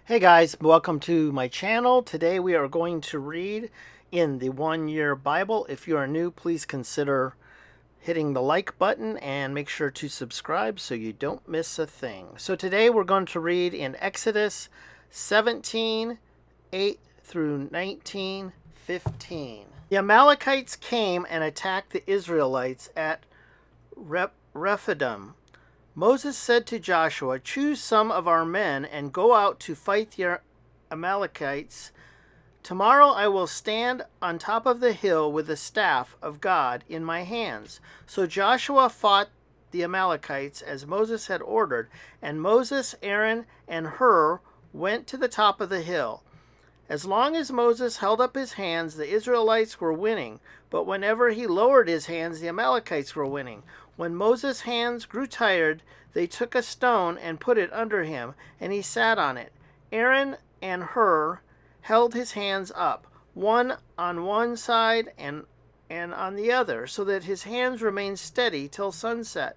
Hey guys, welcome to my channel. Today we are going to read in the 1 Year Bible. If you are new, please consider hitting the like button and make sure to subscribe so you don't miss a thing. So today we're going to read in Exodus 17:8 through 19:15. The Amalekites came and attacked the Israelites at Rephidim. Moses said to Joshua, "Choose some of our men and go out to fight the Amalekites. Tomorrow I will stand on top of the hill with the staff of God in my hands." So Joshua fought the Amalekites as Moses had ordered, and Moses, Aaron, and Hur went to the top of the hill. As long as Moses held up his hands, the Israelites were winning, but whenever he lowered his hands, the Amalekites were winning. When Moses' hands grew tired, they took a stone and put it under him, and he sat on it. Aaron and Hur held his hands up, one on one side and on the other, so that his hands remained steady till sunset.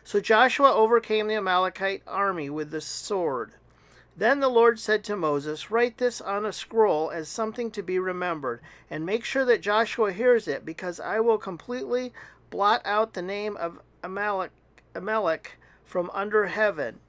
So Joshua overcame the Amalekite army with the sword. Then the Lord said to Moses, "Write this on a scroll as something to be remembered, and make sure that Joshua hears it, because I will completely blot out the name of Amalek from under heaven."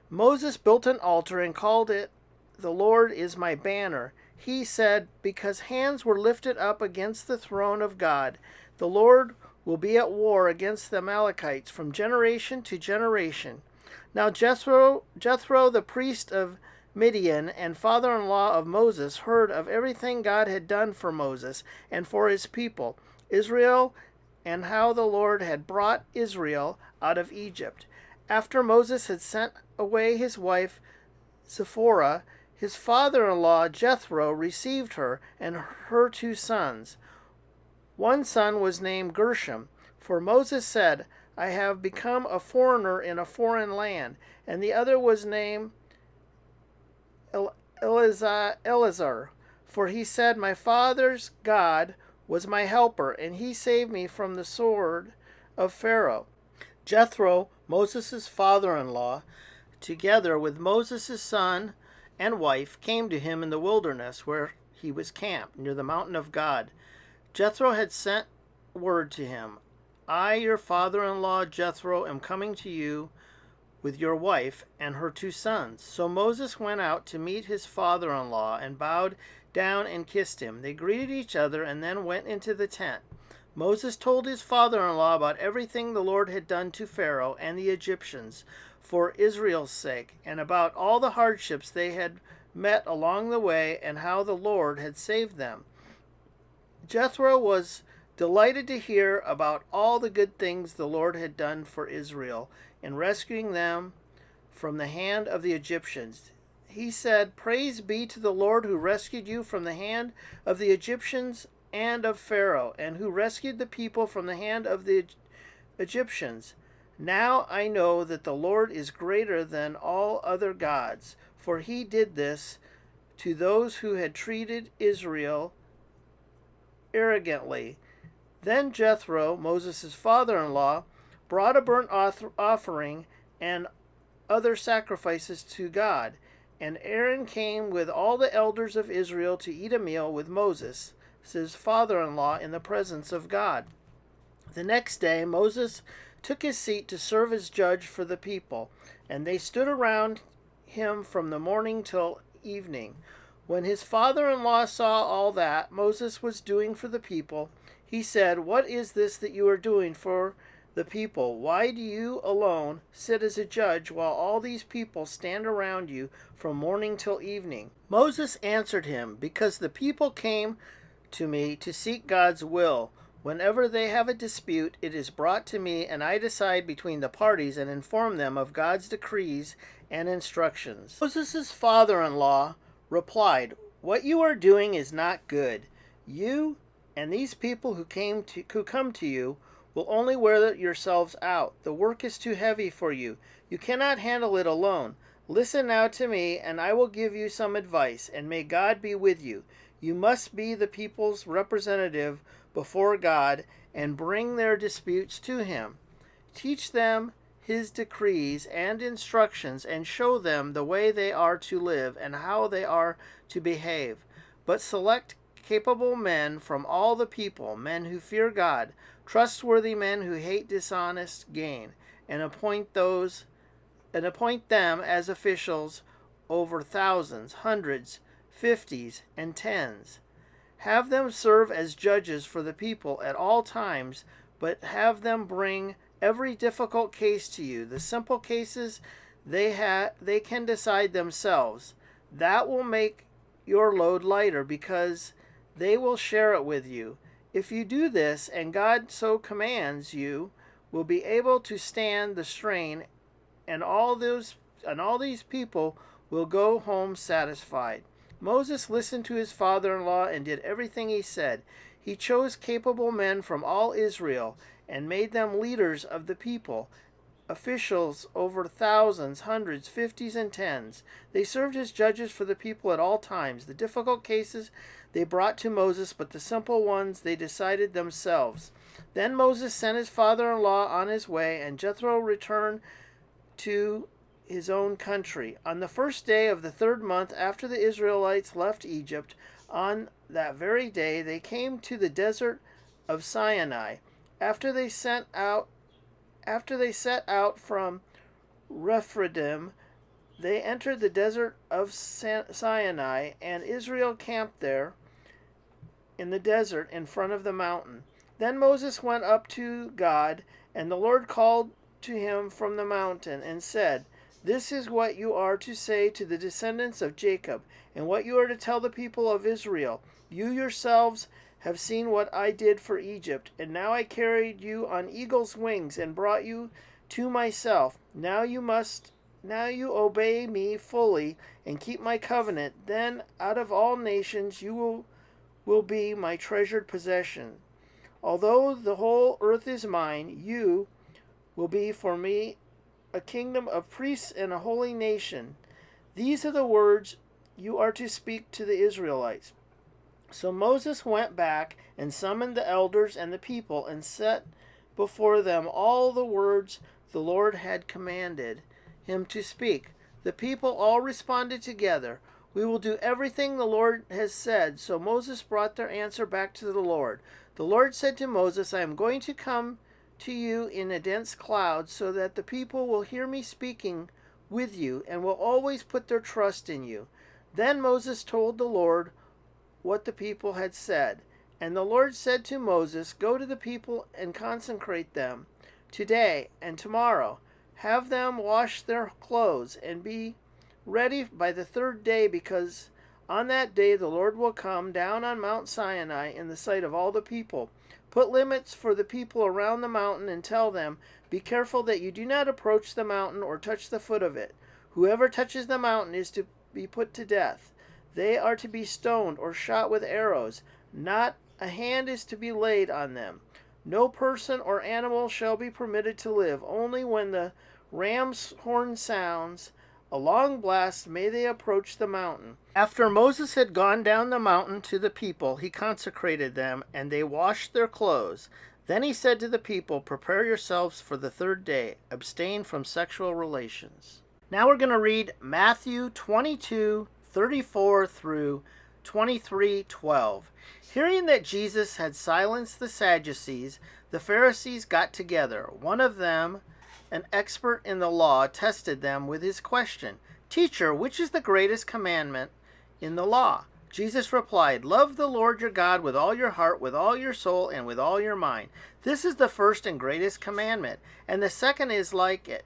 Moses built an altar and called it, "The Lord is my banner." He said, because hands were lifted up against the throne of God, the Lord will be at war against the Amalekites from generation to generation. Now Jethro, the priest of Midian and father-in-law of Moses, heard of everything God had done for Moses and for his people, Israel, and how the Lord had brought Israel out of Egypt. After Moses had sent away his wife Zipporah, his father-in-law Jethro received her and her 2 sons. One son was named Gershom, for Moses said, "I have become a foreigner in a foreign land," and the other was named Eleazar, for he said, "My father's God was my helper, and he saved me from the sword of Pharaoh." Jethro, Moses' father-in-law, together with Moses' son and wife, came to him in the wilderness where he was camped near the mountain of God. Jethro had sent word to him, "I, your father-in-law Jethro, am coming to you with your wife and her 2 sons." So Moses went out to meet his father-in-law and bowed down and kissed him. They greeted each other and then went into the tent. Moses told his father-in-law about everything the Lord had done to Pharaoh and the Egyptians for Israel's sake, and about all the hardships they had met along the way and how the Lord had saved them. Jethro was delighted to hear about all the good things the Lord had done for Israel in rescuing them from the hand of the Egyptians. He said, "Praise be to the Lord who rescued you from the hand of the Egyptians and of Pharaoh, and who rescued the people from the hand of the Egyptians. Now I know that the Lord is greater than all other gods, for he did this to those who had treated Israel arrogantly." Then Jethro, Moses' father-in-law, brought a burnt offering and other sacrifices to God. And Aaron came with all the elders of Israel to eat a meal with Moses, his father-in-law, in the presence of God. The next day Moses took his seat to serve as judge for the people, and they stood around him from the morning till evening. When his father-in-law saw all that Moses was doing for the people, he said, "What is this that you are doing for the people? Why do you alone sit as a judge while all these people stand around you from morning till evening?" Moses answered him, "Because the people came to me to seek God's will. Whenever they have a dispute, it is brought to me, and I decide between the parties and inform them of God's decrees and instructions." Moses' father-in-law replied, "What you are doing is not good. You and these people who come to you will only wear yourselves out. The work is too heavy for you. You cannot handle it alone. Listen now to me, and I will give you some advice, and may God be with you. You must be the people's representative before God and bring their disputes to him. Teach them his decrees and instructions, and show them the way they are to live and how they are to behave. But select capable men from all the people, men who fear God, trustworthy men who hate dishonest gain, and appoint them as officials over thousands, hundreds, fifties, and tens. Have them serve as judges for the people at all times, but have them bring every difficult case to you. The simple cases they can decide themselves. That will make your load lighter because they will share it with you. If you do this, and God so commands, you will be able to stand the strain, and all these people will go home satisfied. Moses listened to his father-in-law and did everything he said. He chose capable men from all Israel and made them leaders of the people, officials over thousands, hundreds, fifties, and tens. They served as judges for the people at all times. The difficult cases they brought to Moses, but the simple ones they decided themselves. Then Moses sent his father-in-law on his way, and Jethro returned to his own country. On the first day of the 3rd month after the Israelites left Egypt, on that very day they came to the desert of Sinai. After they set out from Rephidim, they entered the desert of Sinai, and Israel camped there in the desert in front of the mountain. Then Moses went up to God, and the Lord called to him from the mountain and said, "This is what you are to say to the descendants of Jacob, and what you are to tell the people of Israel. You yourselves have seen what I did for Egypt, and now I carried you on eagle's wings and brought you to myself. Now you obey me fully and keep my covenant. Then out of all nations you will be my treasured possession. Although the whole earth is mine, you will be for me a kingdom of priests and a holy nation. These are the words you are to speak to the Israelites." So Moses went back and summoned the elders and the people and set before them all the words the Lord had commanded him to speak. The people all responded together, "We will do everything the Lord has said." So Moses brought their answer back to the Lord. The Lord said to Moses, "I am going to come to you in a dense cloud so that the people will hear me speaking with you and will always put their trust in you." Then Moses told the Lord what the people had said. And the Lord said to Moses, "Go to the people and consecrate them today and tomorrow. Have them wash their clothes and be ready by the 3rd day, because on that day the Lord will come down on Mount Sinai in the sight of all the people. Put limits for the people around the mountain and tell them, 'Be careful that you do not approach the mountain or touch the foot of it. Whoever touches the mountain is to be put to death. They are to be stoned or shot with arrows. Not a hand is to be laid on them. No person or animal shall be permitted to live. Only when the ram's horn sounds a long blast may they approach the mountain." After Moses had gone down the mountain to the people, he consecrated them, and they washed their clothes. Then he said to the people, "Prepare yourselves for the 3rd day. Abstain from sexual relations." Now we're going to read Matthew 22:34 through 23:12. Hearing that Jesus had silenced the Sadducees, the Pharisees got together. One of them, an expert in the law, tested them with his question, "Teacher, which is the greatest commandment in the law?" Jesus replied, "Love the Lord your God with all your heart, with all your soul, and with all your mind. This is the first and greatest commandment, and the second is like it.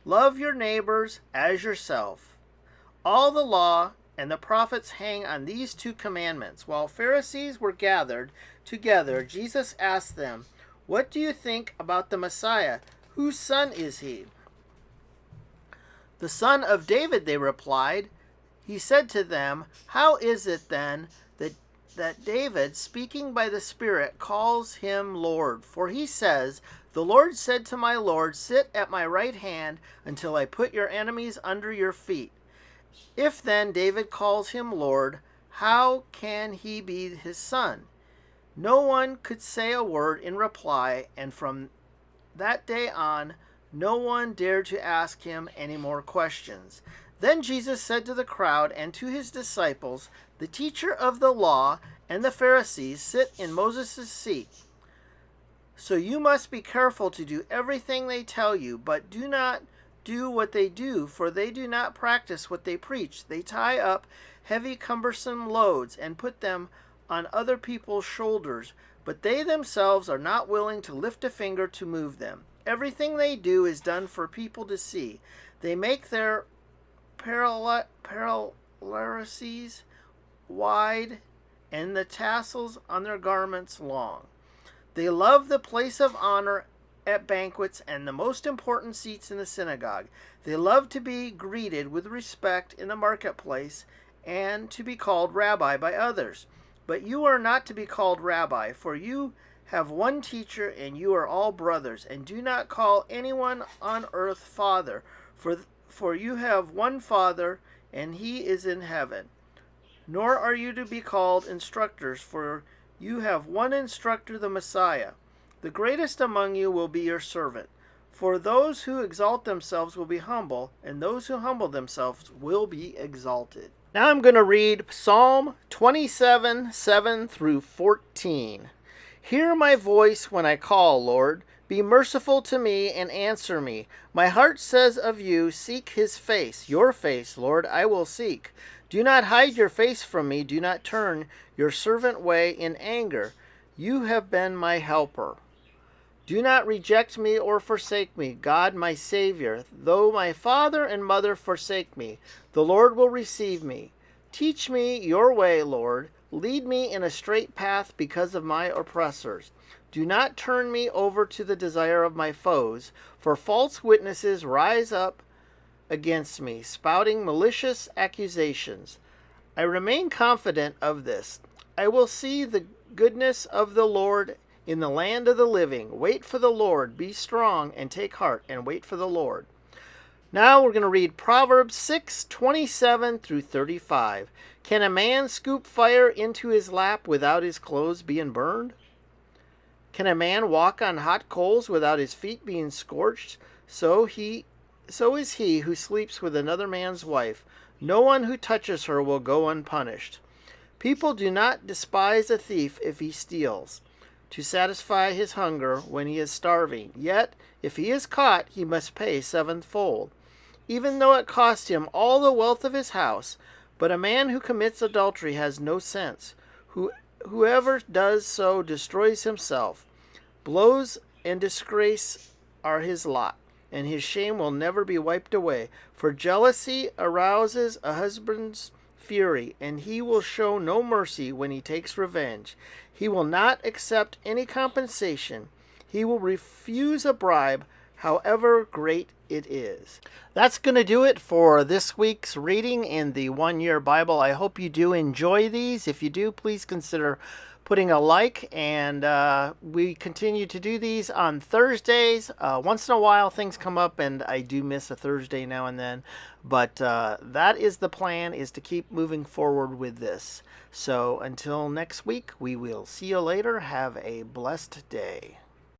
Love your neighbors as yourself. All the law and the prophets hang on these 2 commandments." While Pharisees were gathered together, Jesus asked them, "What do you think about the Messiah? Whose son is he?" "The son of David," they replied. He said to them, "How is it then that David, speaking by the Spirit, calls him Lord? For he says, 'The Lord said to my Lord, sit at my right hand until I put your enemies under your feet.' If then David calls him Lord, how can he be his son?" No one could say a word in reply, and from that day on, No one dared to ask him any more questions. Then Jesus said to the crowd and to his disciples, "The teacher of the law and the Pharisees sit in Moses' seat. So you must be careful to do everything they tell you, but do not do what they do, for they do not practice what they preach. They tie up heavy, cumbersome loads and put them on other people's shoulders, but they themselves are not willing to lift a finger to move them. Everything they do is done for people to see. They make their paralyses wide and the tassels on their garments long. They love the place of honor at banquets and the most important seats in the synagogue. They love to be greeted with respect in the marketplace and to be called rabbi by others. But you are not to be called rabbi, for you have one teacher and you are all brothers. And do not call anyone on earth father, for you have one Father, and he is in heaven. Nor are you to be called instructors, for you have one instructor, the Messiah. The greatest among you will be your servant. For those who exalt themselves will be humble, and those who humble themselves will be exalted." Now I'm going to read Psalm 27, 7 through 14. "Hear my voice when I call, Lord. Be merciful to me and answer me. My heart says of you, seek his face. Your face, Lord, I will seek. Do not hide your face from me. Do not turn your servant away in anger. You have been my helper. Do not reject me or forsake me, God my Savior. Though my father and mother forsake me, the Lord will receive me. Teach me your way, Lord. Lead me in a straight path because of my oppressors. Do not turn me over to the desire of my foes, for false witnesses rise up against me, spouting malicious accusations. I remain confident of this. I will see the goodness of the Lord in the land of the living. Wait for the Lord. Be strong and take heart and wait for the Lord." Now we're going to read Proverbs 6:27 through 35. "Can a man scoop fire into his lap without his clothes being burned? Can a man walk on hot coals without his feet being scorched? So is he who sleeps with another man's wife. No one who touches her will go unpunished. People do not despise a thief if he steals, to satisfy his hunger when he is starving. Yet, if he is caught, he must pay sevenfold, even though it cost him all the wealth of his house. But a man who commits adultery has no sense. Whoever does so destroys himself. Blows and disgrace are his lot, and his shame will never be wiped away. For jealousy arouses a husband's fury, and he will show no mercy when he takes revenge. He will not accept any compensation. He will refuse a bribe, however great it is." That's going to do it for this week's reading in the One Year Bible. I hope you do enjoy these. If you do, please consider putting a like, and we continue to do these on Thursdays. Once in a while things come up and I do miss a Thursday now and then, but that is the plan, is to keep moving forward with this. So until next week, we will see you later. Have a blessed day.